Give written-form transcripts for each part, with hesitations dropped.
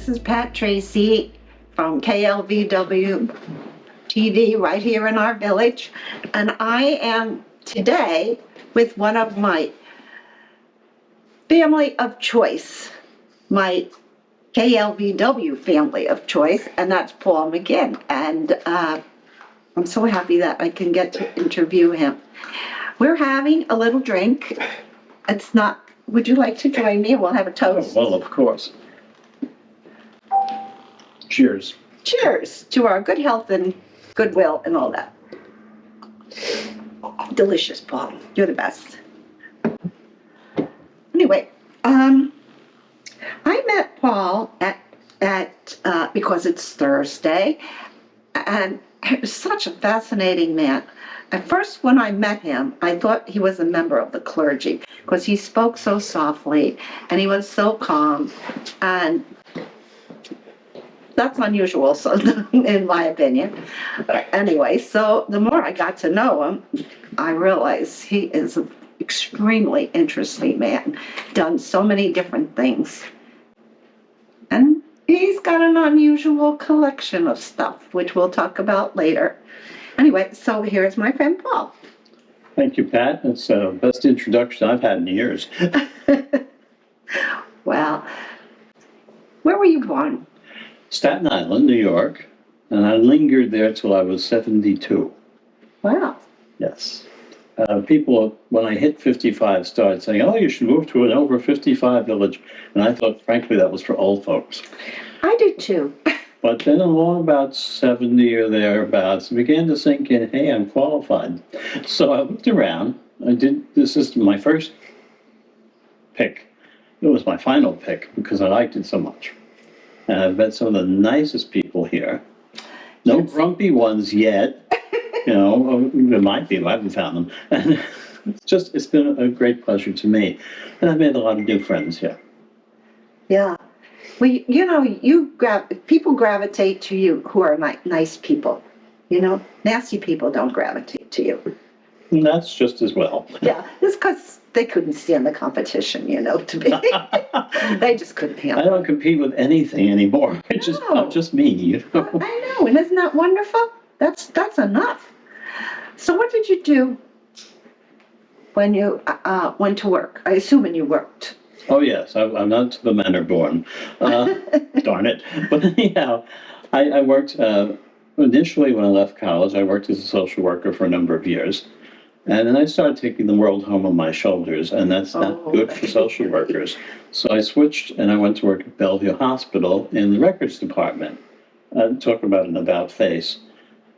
This is Pat Tracy from KLVW-TV right here in our village. And I am today with one of my family of choice, my KLVW family of choice, and that's Paul McGinn. And I'm so happy that I can get to interview him. We're having a little drink. It's not, would you like to join me? We'll have a toast. Oh, well, of course. Cheers. Cheers to our good health and goodwill and all that. Delicious, Paul. You're the best. Anyway, I met Paul at because it's Thursday, and he was such a fascinating man. At first, when I met him, I thought he was a member of the clergy because he spoke so softly and he was so calm, and that's unusual, so in my opinion. But anyway, so the more I got to know him, I realized he is an extremely interesting man, done so many different things. And he's got an unusual collection of stuff, which we'll talk about later. Anyway, so here's my friend Paul. Thank you, Pat. That's the best introduction I've had in years. Well, where were you born? Staten Island, New York, and I lingered there till I was 72. Wow. Yes. People, when I hit 55, started saying, oh, you should move to an over 55 village. And I thought, frankly, that was for old folks. I did too. But then along about 70 or thereabouts, it began to sink in, hey, I'm qualified. So I looked around. This is my first pick. It was my final pick because I liked it so much. And I've met some of the nicest people here. No grumpy ones yet. You know, there might be, I haven't found them. And it's been a great pleasure to me. And I've made a lot of new friends here. Yeah. Well, you know, people gravitate to you who are nice people. You know, nasty people don't gravitate to you. And that's just as well. Yeah, it's because they couldn't stand the competition, you know, to be. They just couldn't handle it. I don't compete with anything anymore. I'm just me. You know? I know, and isn't that wonderful? That's enough. So what did you do when you went to work? I assume you worked. Oh, yes. I'm not to the manor born. Darn it. But anyhow, I worked, initially when I left college, I worked as a social worker for a number of years. And then I started taking the world home on my shoulders, and that's not good for social workers. So I switched, and I went to work at Bellevue Hospital in the records department. Talk about an about face.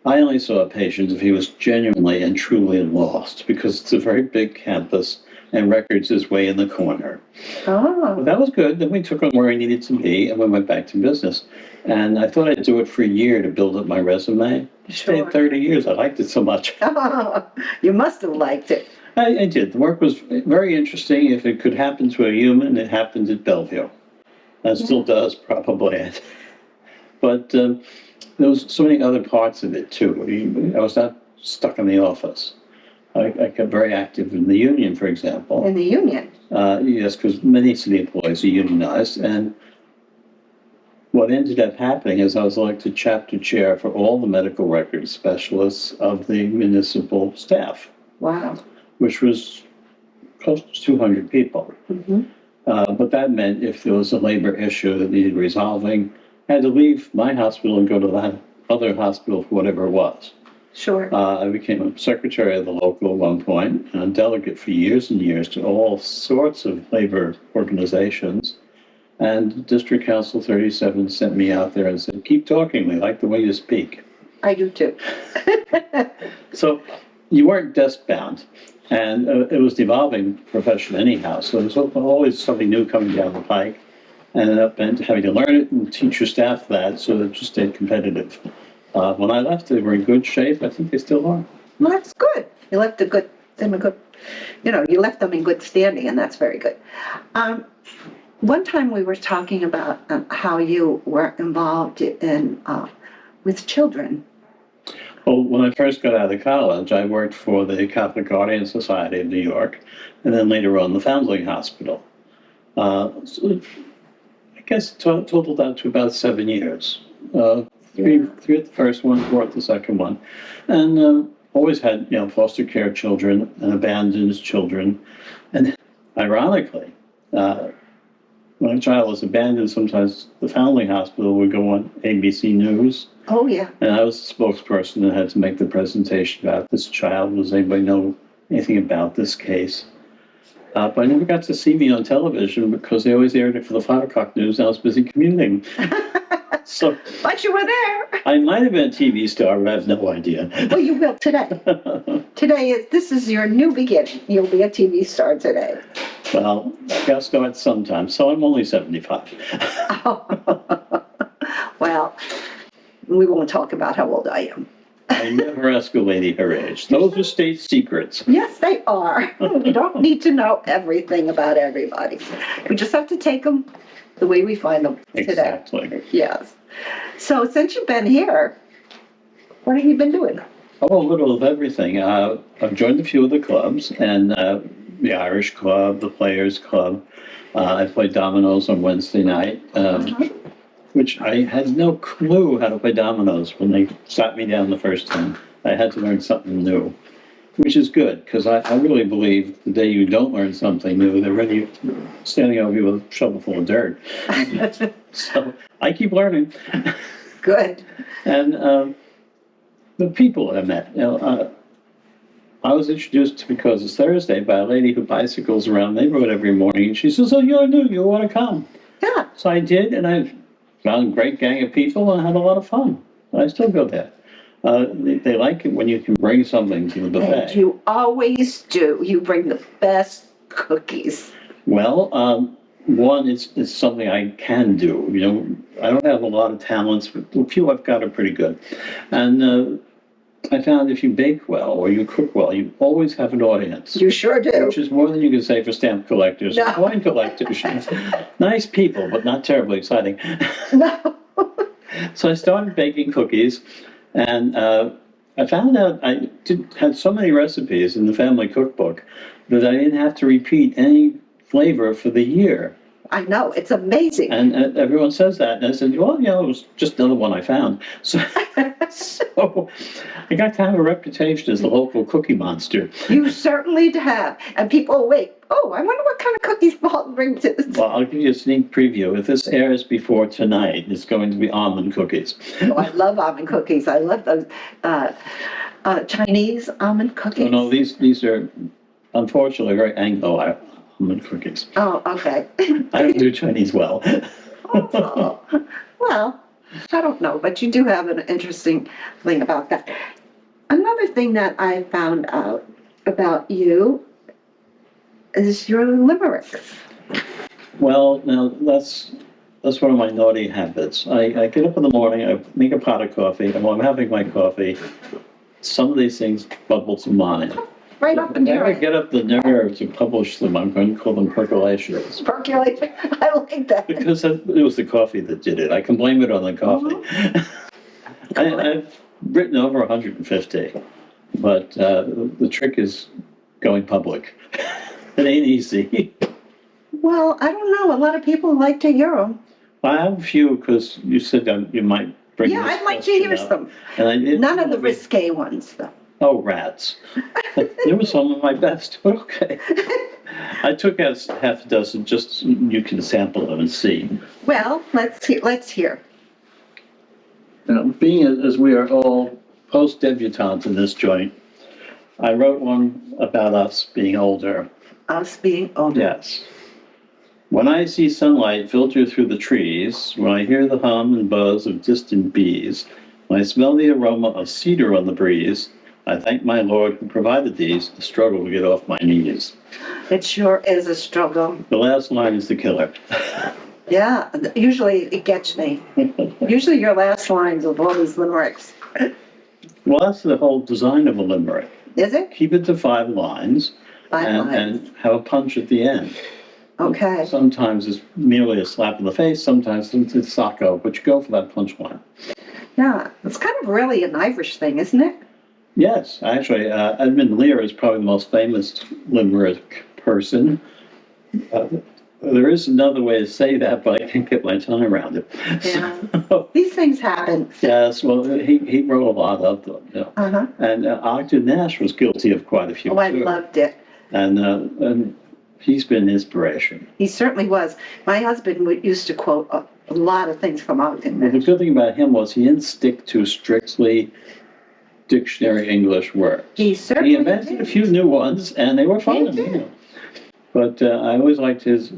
I only saw a patient if he was genuinely and truly lost, because it's a very big campus, and records is way in the corner. Oh. But that was good. Then we took him where he needed to be, and we went back to business. And I thought I'd do it for a year to build up my resume. I stayed 30 years. I liked it so much. Oh, you must have liked it. I did. The work was very interesting. If it could happen to a human, it happened at Bellevue. It still does, probably. But there was so many other parts of it, too. I was not stuck in the office. I kept very active in the union, for example. In the union? Yes, because many city employees are unionized. And what ended up happening is I was elected chapter chair for all the medical records specialists of the municipal staff. Wow. Which was close to 200 people. Mm-hmm. But that meant if there was a labor issue that needed resolving, I had to leave my hospital and go to that other hospital for whatever it was. Sure. I became a secretary of the local at one point, and a delegate for years and years to all sorts of labor organizations. And District Council 37 sent me out there and said, keep talking, we like the way you speak. I do too. So you weren't desk-bound, and it was the evolving profession anyhow, so there was always something new coming down the pike, and that meant having to learn it and teach your staff that so that you stayed competitive. When I left, they were in good shape. I think they still are. Well, that's good. You left them you left them in good standing, and that's very good. One time we were talking about how you were involved in with children. Well, when I first got out of college, I worked for the Catholic Guardian Society of New York, and then later on the Foundling Hospital. So I guess totaled out to about 7 years. Three at the first one, 4 at the second one. And always had, foster care children and abandoned children. And ironically, when a child was abandoned, sometimes the family hospital would go on ABC News. Oh, yeah. And I was the spokesperson that had to make the presentation about this child. Does anybody know anything about this case? But I never got to see me on television because they always aired it for the 5 o'clock news, and I was busy commuting. So, But you were there. I might have been a TV star, but I have no idea. Well, you will today. This is your new beginning. You'll be a TV star today. Well, I got to start sometime, so I'm only 75. Well, we won't talk about how old I am. I never ask a lady her age. Those are state secrets. Yes, they are. We don't need to know everything about everybody. We just have to take them the way we find them today. Exactly. Yes. So since you've been here, what have you been doing? Oh, a little of everything. I've joined a few of the clubs, and the Irish Club, the Players Club. I played dominoes on Wednesday night, which I had no clue how to play dominoes when they sat me down the first time. I had to learn something new, which is good, because I really believe the day you don't learn something new, they're ready standing over you with a shovel full of dirt. So I keep learning. Good. And the people that I met, I was introduced because it's Thursday by a lady who bicycles around the neighborhood every morning. And she says, "Oh, you're new, you want to come?" Yeah. So I did, and I found a great gang of people and had a lot of fun. I still go there. They like it when you can bring something to the buffet. And you always do. You bring the best cookies. Well, one, it's something I can do. I don't have a lot of talents, but the few I've got are pretty good. And I found if you bake well or you cook well, you always have an audience. You sure do. Which is more than you can say for stamp collectors, No. coin collectors. Nice people, but not terribly exciting. No. So I started baking cookies, and I found out I had so many recipes in the family cookbook that I didn't have to repeat any flavor for the year. I know. It's amazing. And everyone says that, and I said, well, it was just another one I found. So, so I got to have a reputation as the local cookie monster. You certainly have. And people wait. Oh, I wonder what kind of cookies Paul brings to this. Well, I'll give you a sneak preview. If this airs before tonight, it's going to be almond cookies. Oh, I love almond cookies. I love those Chinese almond cookies. Oh, no, these are unfortunately very Anglo almond cookies. Oh, okay. I don't do Chinese well. Oh, well, I don't know, but you do have an interesting thing about that. Another thing that I found out about you is your limericks. Well, now that's one of my naughty habits. I get up in the morning, I make a pot of coffee, and while I'm having my coffee, some of these things bubble to mind. Right up in If I your ever get up the nerve to publish them, I'm going to call them percolations. percolation. I like that. Because it was the coffee that did it. I can blame it on the coffee. I've written over 150, but the trick is going public. It ain't easy. Well, I don't know. A lot of people like to hear them. I have a few because you said you might bring. Yeah, this I'd like to question hear up. some. And I did. None of the risque ones, though. Oh, rats. There were some of my best, but okay. I took out half a dozen just so you can sample them and see. Well, let's hear. Being as we are all post-debutantes in this joint, I wrote one about us being older. Us being older. Yes. When I see sunlight filter through the trees, when I hear the hum and buzz of distant bees, when I smell the aroma of cedar on the breeze, I thank my Lord who provided these to struggle to get off my knees. It sure is a struggle. The last line is the killer. Yeah, usually it gets me. Usually your last lines of all these limericks. Well, that's the whole design of a limerick. Is it? Keep it to 5 lines. 5 lines. And have a punch at the end. Okay. Sometimes it's merely a slap in the face, sometimes it's sacco, but you go for that punchline. Yeah, it's kind of really an Irish thing, isn't it? Yes, actually, Edmund Lear is probably the most famous limerick person. there is another way to say that, but I can't get my tongue around it. Yeah. So, These things happen. yes, well, he wrote a lot of them, you know. Uh-huh. And Ogden Nash was guilty of quite a few, Oh, I too. loved it. And he's been an inspiration. He certainly was. My husband used to quote a lot of things from Ogden Well, the Nash. good thing about him was he didn't stick to strictly dictionary English words. He certainly He invented a few new ones, and they were fun. He did. You know. But I always liked his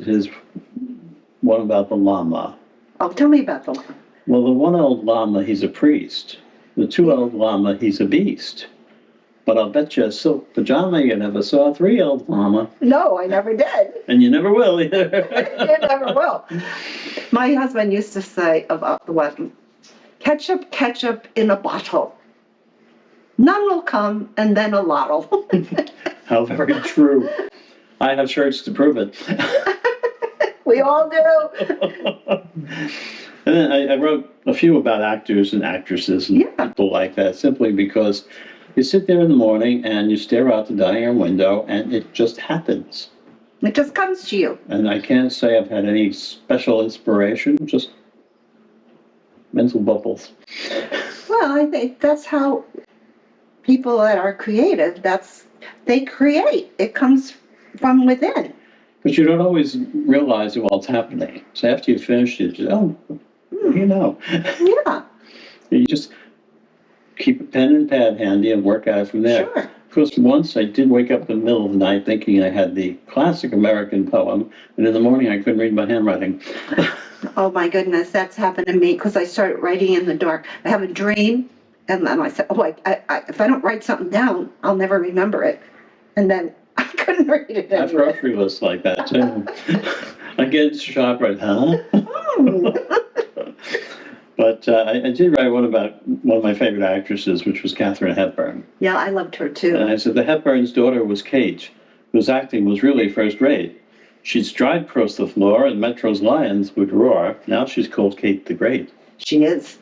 one about the llama. Oh, tell me about the one. Well, the one-eyed llama, he's a priest. The two-eyed llama, he's a beast. But I'll bet you a silk pajama you never saw a three-eyed llama, No, I never did. and you never will either. You never will. My husband used to say about the one, ketchup, ketchup in a bottle. None will come, and then a lot'll. How very true. I have shirts to prove it. We all do. And then I wrote a few about actors and actresses and Yeah. people like that, simply because you sit there in the morning and you stare out the dining room window and it just happens. It just comes to you. And I can't say I've had any special inspiration, just mental bubbles. Well, I think that's how people that are creative, they create. It comes from within. But you don't always realize it while it's happening. So after you finish it, you just, you know. Yeah, You just keep a pen and pad handy and work at it from there. sure. Of course, once I did wake up in the middle of the night thinking I had the classic American poem, and in the morning I couldn't read my handwriting. Oh my goodness, that's happened to me because I started writing in the dark. I have a dream, and then I said, "Oh, if I don't write something down, I'll never remember it." And then I couldn't read it I have anymore. grocery lists like that too. I get to shop right, huh? But I did write one about one of my favorite actresses, which was Katharine Hepburn. Yeah, I loved her too. And I said the Hepburn's daughter was Kate, whose acting was really first rate. She'd stride across the floor and Metro's lions would roar. Now she's called Kate the Great. She is.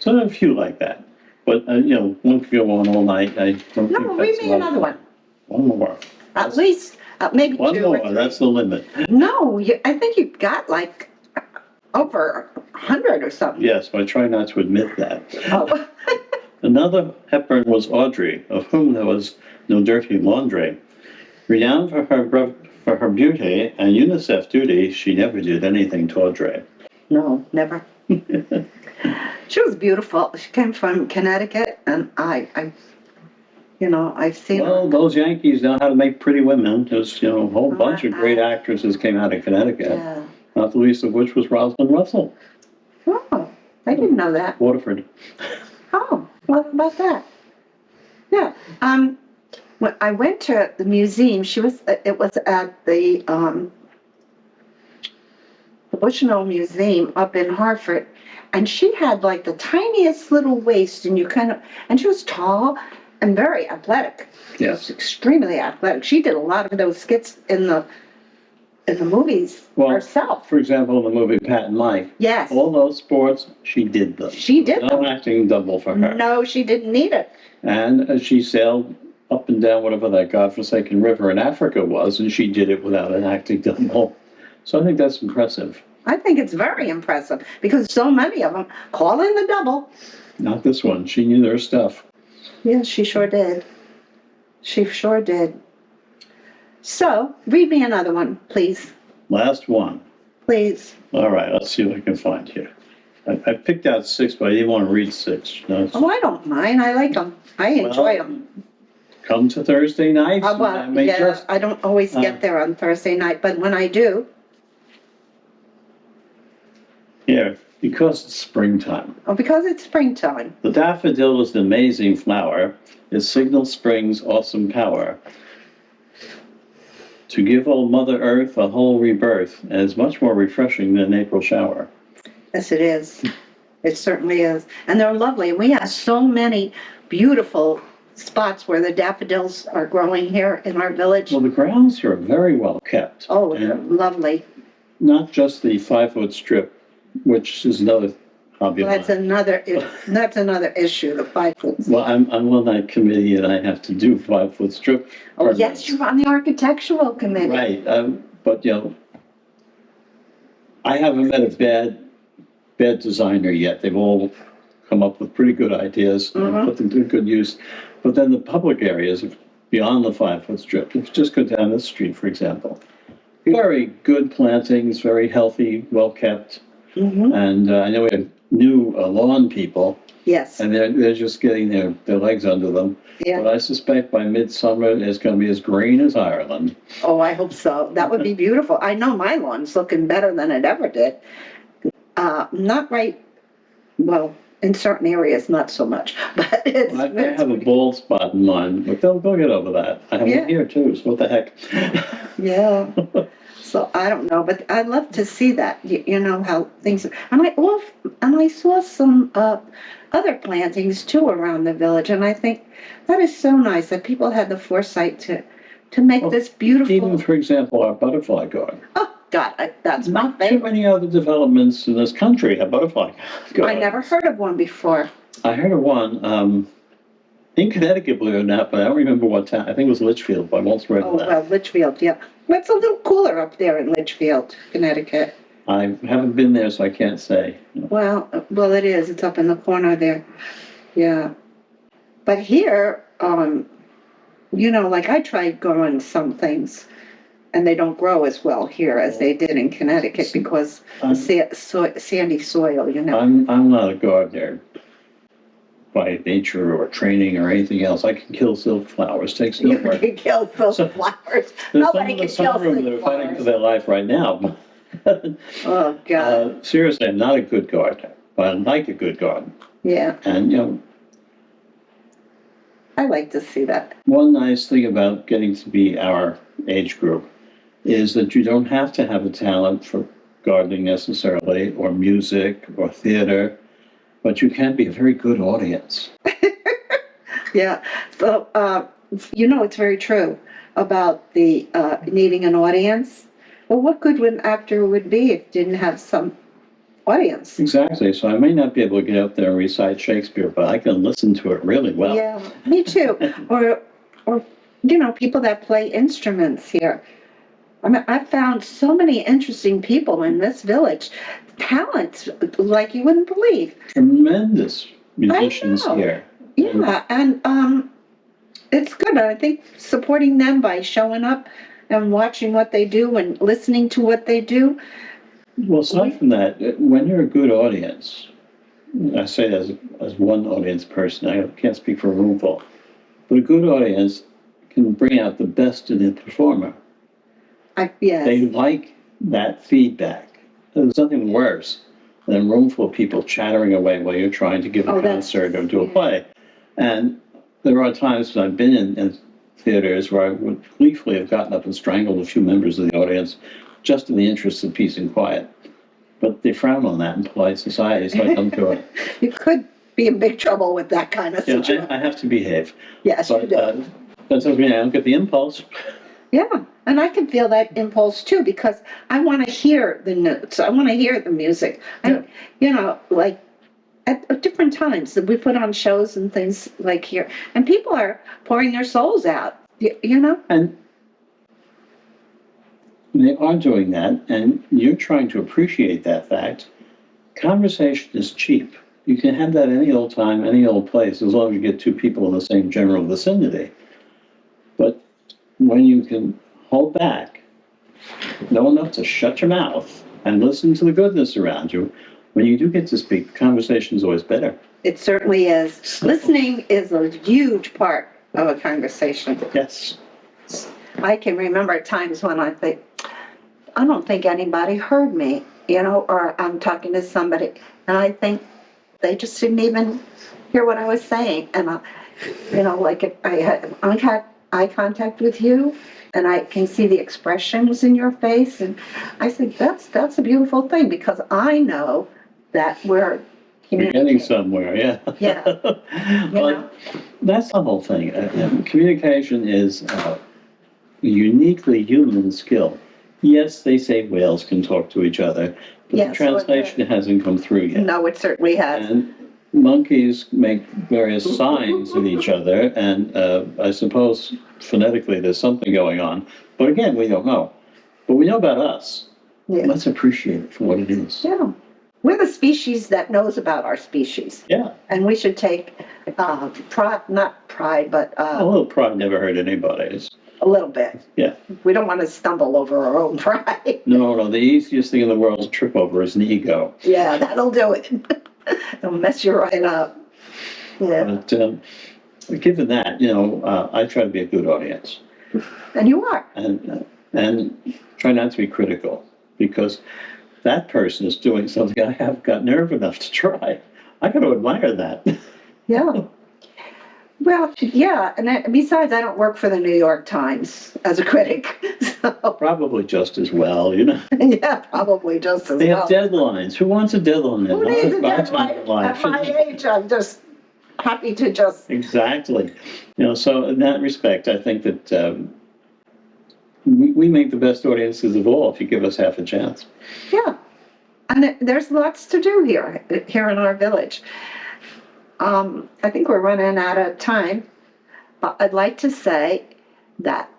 So there are a few like that. But, one could go on all night. I don't No, think read that's me a lot of another fun. one. One more. At least, maybe One two or more, three. that's the limit. No, I think you've got like over 100 or something. Yes, but I try not to admit that. Oh. Another Hepburn was Audrey, of whom there was no dirty laundry. Renowned for her beauty and UNICEF duty, she never did anything tawdry. No, never. She was beautiful. She came from Connecticut, and I've seen her. Well, those Yankees know how to make pretty women. There's, a whole bunch of great Uh-huh. actresses came out of Connecticut, Yeah. not the least of which was Rosalind Russell, Oh, I didn't know that. Waterford. Oh, what about that? Yeah. When I went to the museum, it was at the Bushnell Museum up in Hartford, and she had like the tiniest little waist, and and she was tall and very athletic. Yes. She was extremely athletic. She did a lot of those skits in the movies herself. For example, in the movie Pat and Mike, Yes. all those sports, she did them. She did No them. acting double for her. No, she didn't need it. And she sailed up and down whatever that godforsaken river in Africa was, and she did it without an acting double. So I think that's impressive. I think it's very impressive because so many of them call in the double. Not this one. She knew their stuff. Yes, she sure did. She sure did. So, read me another one, please. Last one. Please. All right, let's see what I can find here. I picked out 6, but I didn't want to read 6. No, Oh, I don't mind. I like them. I enjoy them. Come to Thursday nights. and I may just, I don't always get there on Thursday night, but when I do. yeah, because it's springtime. Oh, because it's springtime. The daffodil is an amazing flower. It signals spring's awesome power. To give old Mother Earth a whole rebirth, and is much more refreshing than an April shower. Yes, it is. It certainly is. And they're lovely. We have so many beautiful spots where the daffodils are growing here in our village. Well, the grounds here are very well kept. Oh, they're And lovely. not just the 5-foot strip, which is another hobby of That's mine. another issue, the 5 foot. Well, I'm on that committee and I have to do 5-foot strip. Oh, permits. yes, you're on the architectural committee. Right, but I haven't met a bad designer yet. They've all come up with pretty good ideas and put them to good use. But then the public areas beyond the 5-foot strip, if you just go down this street, for example, very good plantings, very healthy, well kept. And I know we have new lawn people, Yes, and they're just getting their legs under them. yeah. But I suspect by midsummer it's going to be as green as Ireland. Oh, I hope so. That would be beautiful. I know my lawn's looking better than it ever did. Not right, well, in certain areas, not so much, but it's. I have a bald spot in mine, but they'll get over that. I have Yeah. it here too, so what the heck? Yeah. So I don't know, but I'd love to see that, you know, how things, and I saw some other plantings too around the village, and I think that is so nice that people had the foresight to make Well, this beautiful. Even, for example, our butterfly garden. Oh, God, that's my Not too favorite. many other developments in this country have butterfly I gardens. never heard of one before. I heard of one in Connecticut, believe it or not, but I don't remember what town. I think it was Litchfield, but I won't swear to Oh, that. well, Litchfield, yeah. Well, it's a little cooler up there in Litchfield, Connecticut. I haven't been there, so I can't say. Well, it is. It's up in the corner there. Yeah. But here, you know, like I tried growing some things, and they don't grow as well here as they did in Connecticut because I'm, sandy soil, you know. I'm not a gardener by nature or training or anything else. I can kill silk flowers. Takes no You work. can kill those So, flowers. There's Nobody can some kill of them that are silk fighting for flowers. their life right now. Oh, God. Seriously, I'm not a good gardener, but I like a good garden. Yeah, And, you know, I like to see that. one nice thing about getting to be our age group is that you don't have to have a talent for gardening necessarily, or music, or theater, but you can be a very good audience. Yeah. So, you know, it's very true about the needing an audience. Well, what good an actor would be if didn't have some audience? Exactly. So I may not be able to get up there and recite Shakespeare, but I can listen to it really well. Yeah, me too. or, you know, people that play instruments here. I mean, I've found so many interesting people in this village, talents like you wouldn't believe. Tremendous musicians know. here. Yeah, and it's good. I think supporting them by showing up and watching what they do and listening to what they do. Well, aside from that, when you're a good audience, I say that as one audience person, I can't speak for a room full, but a good audience can bring out the best in the performer. Yes. They like that feedback. There's nothing worse than a room full of people chattering away while you're trying to give a concert or do a play. And there are times when I've been in theaters where I would gleefully have gotten up and strangled a few members of the audience just in the interest of peace and quiet. But they frown on that in polite society, so I don't do it. You could be in big trouble with that kind of Yeah, situation. I have to behave. Yes, you But do. that doesn't mean I don't get the impulse. Yeah, and I can feel that impulse too because I want to hear the notes. I want to hear the music. Yeah. You know, like at different times that we put on shows and things like here, and people are pouring their souls out. You know. And they are doing that, and you're trying to appreciate that fact. Conversation is cheap. You can have that any old time, any old place, as long as you get two people in the same general vicinity. But when you can hold back, know enough to shut your mouth and listen to the goodness around you, when you do get to speak, the conversation is always better. It certainly is. Listening is a huge part of a conversation. Yes. I can remember times when I think, I don't think anybody heard me, you know, or I'm talking to somebody, and I think they just didn't even hear what I was saying. And, you know, like if I had eye contact with you, and I can see the expressions in your face, and I think that's a beautiful thing because I know that we're You're getting somewhere, yeah. Yeah. But know? that's the whole thing. Communication is a uniquely human skill. Yes, they say whales can talk to each other, but Yes, the translation hasn't come through yet. No, it certainly has. And monkeys make various signs at each other, and I suppose phonetically there's something going on. But again, we don't know. But we know about us. Yeah. let's appreciate it for what it is. Yeah. We're the species that knows about our species. Yeah, And we should take not pride, but a little pride never hurt anybody. a little bit. Yeah. We don't want to stumble over our own pride. No, the easiest thing in the world to trip over is an ego. Yeah, that'll do it. It'll mess you right up. Yeah. But given that, I try to be a good audience. And you are. And try not to be critical, because that person is doing something I have got nerve enough to try. I got to admire that. Yeah. Well, yeah, and besides, I don't work for the New York Times as a critic, so Probably just as well, yeah, probably just as They well. have deadlines. Who wants a deadline? Who needs a My deadline? time in life. At my age, I'm just happy to just, Exactly. So in that respect, I think that we make the best audiences of all if you give us half a chance. yeah. And there's lots to do here in our village. I think we're running out of time, but I'd like to say that,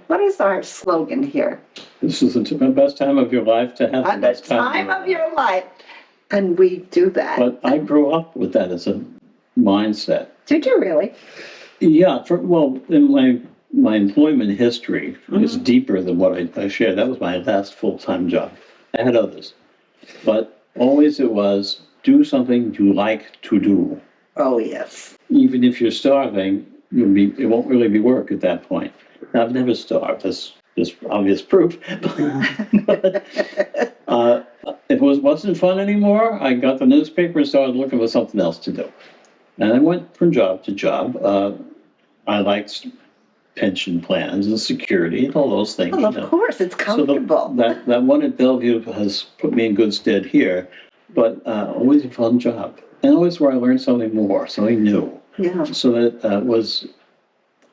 what is our slogan here? This is the best time of your life to have At the best time of your life. And we do that. But I grew up with that as a mindset. Did you really? Yeah, in my employment history is deeper than what I shared. That was my last full-time job. I had others. But always it was, do something you like to do. Oh, yes. Even if you're starving, it won't really be work at that point. Now, I've never starved. That's just obvious proof. But, if it wasn't fun anymore, I got the newspaper and started looking for something else to do. And I went from job to job. I liked pension plans and security and all those things. Well, of course, it's comfortable. So that one at Bellevue has put me in good stead here, but always a fun job. And always where I learned something more, something new. Yeah. So that was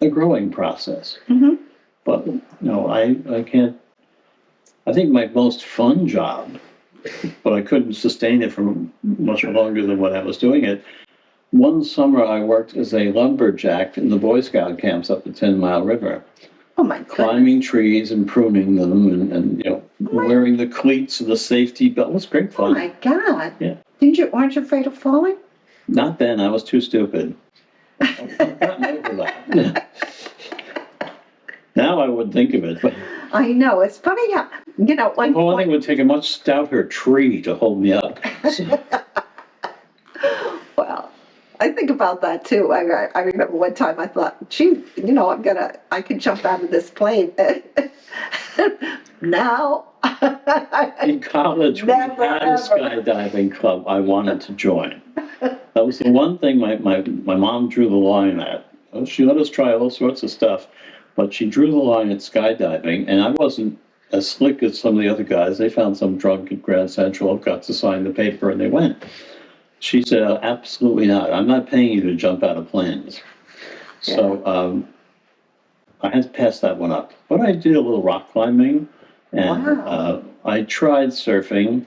a growing process. Mhm. But I can't. I think my most fun job, but I couldn't sustain it for much longer than what I was doing it. One summer I worked as a lumberjack in the Boy Scout camps up the 10 Mile River, Oh, my goodness. climbing trees and pruning them, and wearing the cleats and the safety belt. It was great Oh, fun. my God. Yeah. Aren't you afraid of falling? Not then. I was too stupid. I've gotten over that. Now I would think of it, but I know. It's funny how, one I think it point. would take a much stouter tree to hold me up. So, Well, I think about that too. I remember one time I thought, gee, I could jump out of this plane. Now, in college, we Never, had a ever. skydiving club I wanted to join. That was the one thing my mom drew the line at. She let us try all sorts of stuff, but she drew the line at skydiving, and I wasn't as slick as some of the other guys. They found some drunk at Grand Central, got to sign the paper, and they went. She said, absolutely not. I'm not paying you to jump out of planes. So I had to pass that one up. But I did a little rock climbing, and Wow. I tried surfing.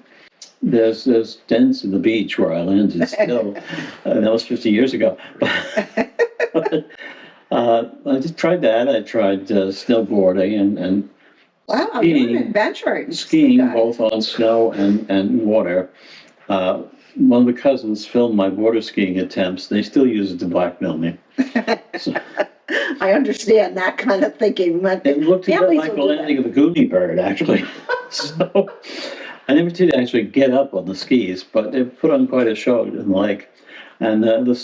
There's dents in the beach where I landed still. That was 50 years ago. But, I just tried that. I tried snowboarding and Wow, skiing. you're an adventurer. Skiing guy. both on snow and water. One of the cousins filmed my water skiing attempts. They still use it to blackmail me. So, I understand that kind of thinking. But it looked a bit families like the will do landing of the Goonie bird, actually. So I never did actually get up on the skis, but they put on quite a show in the lake. And the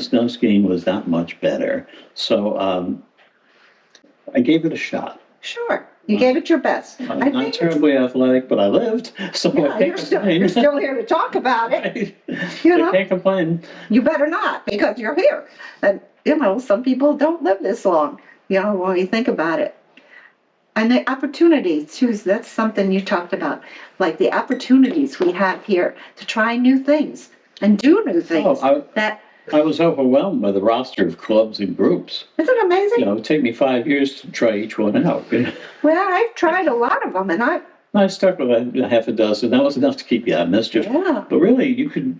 snow skiing was not much better. So I gave it a shot. Sure, you gave it your best. I'm I not think terribly athletic, but I lived, so I can't you're complain. still here to talk about it. You I know, can't complain. you better not because you're here. And some people don't live this long. When you think about it. And the opportunities too. That's something you talked about, like the opportunities we have here to try new things and do new things. I was overwhelmed by the roster of clubs and groups. Isn't it amazing? It would take me 5 years to try each one out. Well, I've tried a lot of them, and I stuck with a half a dozen. That was enough to keep you out of mischief. yeah, But really, you could,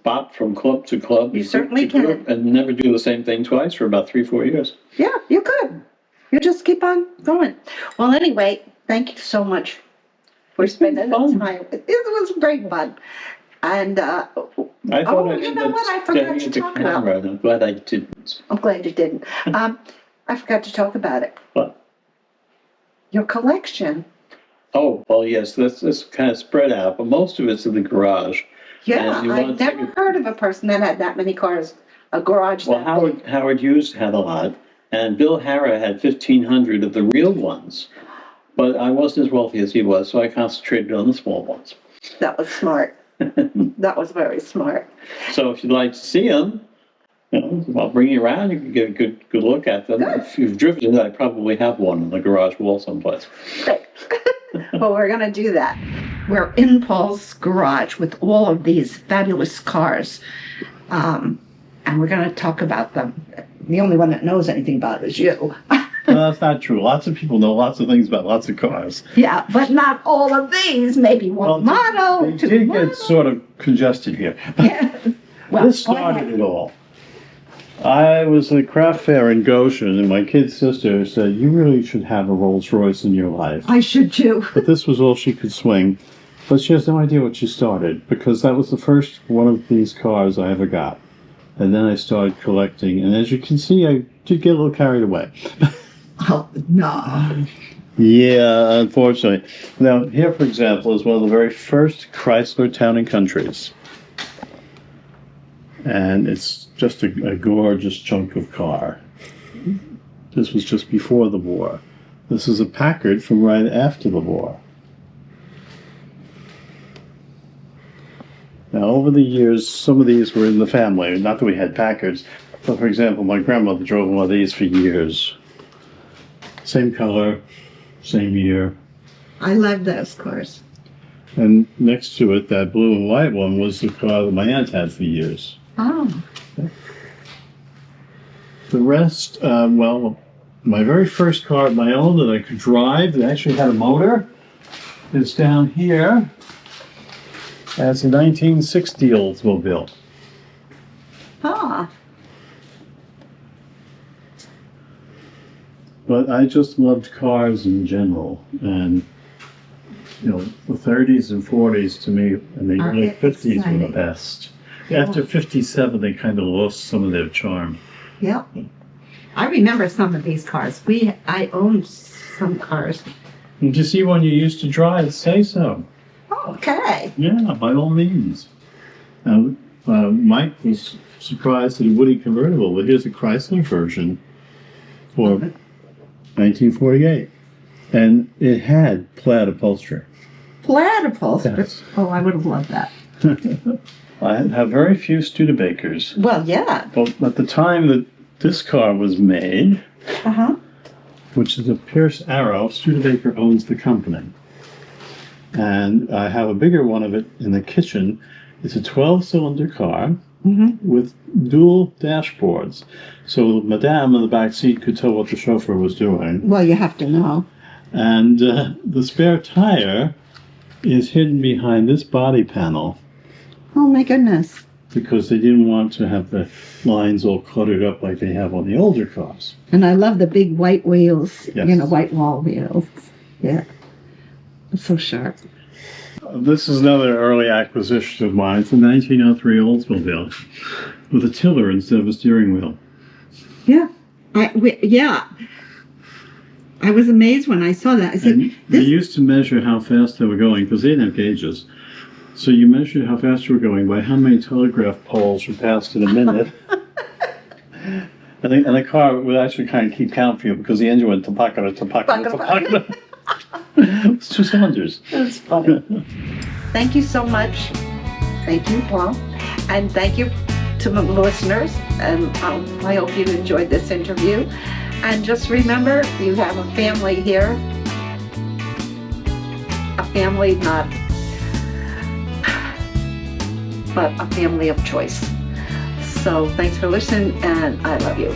bop from club to club, You group certainly to group, and never do the same thing twice for about 3-4 years. yeah, you could. You just keep on going. Well, anyway, thank you so much for spending the fun. time. It was great fun. And, I thought oh, I you ended know up what? I forgot staring to at the talk about. camera, and I'm glad I didn't. I'm glad you didn't. I forgot to talk about it. What? Your collection. Oh, well, yes, that's kind of spread out, but most of it's in the garage. Yeah, And you I've want to never take heard of a person that had that many cars, a garage Well, that big. Howard Hughes had a lot, and Bill Harrah had 1,500 of the real ones. But I wasn't as wealthy as he was, so I concentrated on the small ones. That was smart. That was very smart. So if you'd like to see them, I'll bring you around. You can get a good look at them. Good. If you've driven it, I probably have one on the garage wall someplace. Great. Well, we're going to do that. We're in Paul's garage with all of these fabulous cars. And we're going to talk about them. The only one that knows anything about it is you. No, that's not true. Lots of people know lots of things about lots of cars. Yeah, but not all of these. Maybe one model, They two did models. get sort of congested here. Yeah. Well, This go started ahead. it all. I was at a craft fair in Goshen, and my kid's sister said, "You really should have a Rolls Royce in your life." I should too. But this was all she could swing. But she has no idea what she started, because that was the first one of these cars I ever got. And then I started collecting, and as you can see, I did get a little carried away. Oh, no. Yeah, unfortunately. Now, here, for example, is one of the very first Chrysler Town and Countries. And it's just a gorgeous chunk of car. This was just before the war. This is a Packard from right after the war. Now, over the years, some of these were in the family. Not that we had Packards, but for example, my grandmother drove one of these for years. Same color, same year. I love those cars. And next to it, that blue and white one was the car that my aunt had for years. Oh. The rest, well, my very first car of my own that I could drive, that actually had a motor, is down here. That's a 1960 Oldsmobile. Ah. But I just loved cars in general. And, you know, the 30s and 40s to me, and the early 50s were the best. After 57, they kind of lost some of their charm. Yep. I remember some of these cars. I owned some cars. And to see one you used to drive, say so. Okay. Yeah, by all means. Now, Mike was surprised at a Woody convertible, but here's a Chrysler version for 1948. And it had plaid upholstery. Plaid upholstery. Yes. Oh, I would have loved that. I have very few Studebakers. Well, yeah. Well, at the time that this car was made, Uh-huh. which is a Pierce Arrow, Studebaker owns the company. And I have a bigger one of it in the kitchen. It's a 12-cylinder car with dual dashboards. So Madame in the back seat could tell what the chauffeur was doing. Well, you have to know. And the spare tire is hidden behind this body panel Oh, my goodness. because they didn't want to have the lines all cluttered up like they have on the older cars. And I love the big white wheels, Yes. you know, white wall wheels. Yeah. It's so sharp. This is another early acquisition of mine. It's a 1903 Oldsmobile with a tiller instead of a steering wheel. Yeah. Yeah. I was amazed when I saw that. I said, And they used to measure how fast they were going because they didn't have gauges. So you measured how fast you were going by how many telegraph poles you passed in a minute. And the car would actually kind of keep count for you because the engine went tapakara, tapakara, tapakara. It's 2 cylinders. That's funny. Thank you so much. Thank you, Paul. And thank you to the listeners. And I hope you enjoyed this interview. And just remember, you have a family here. A family but a family of choice. So thanks for listening, and I love you.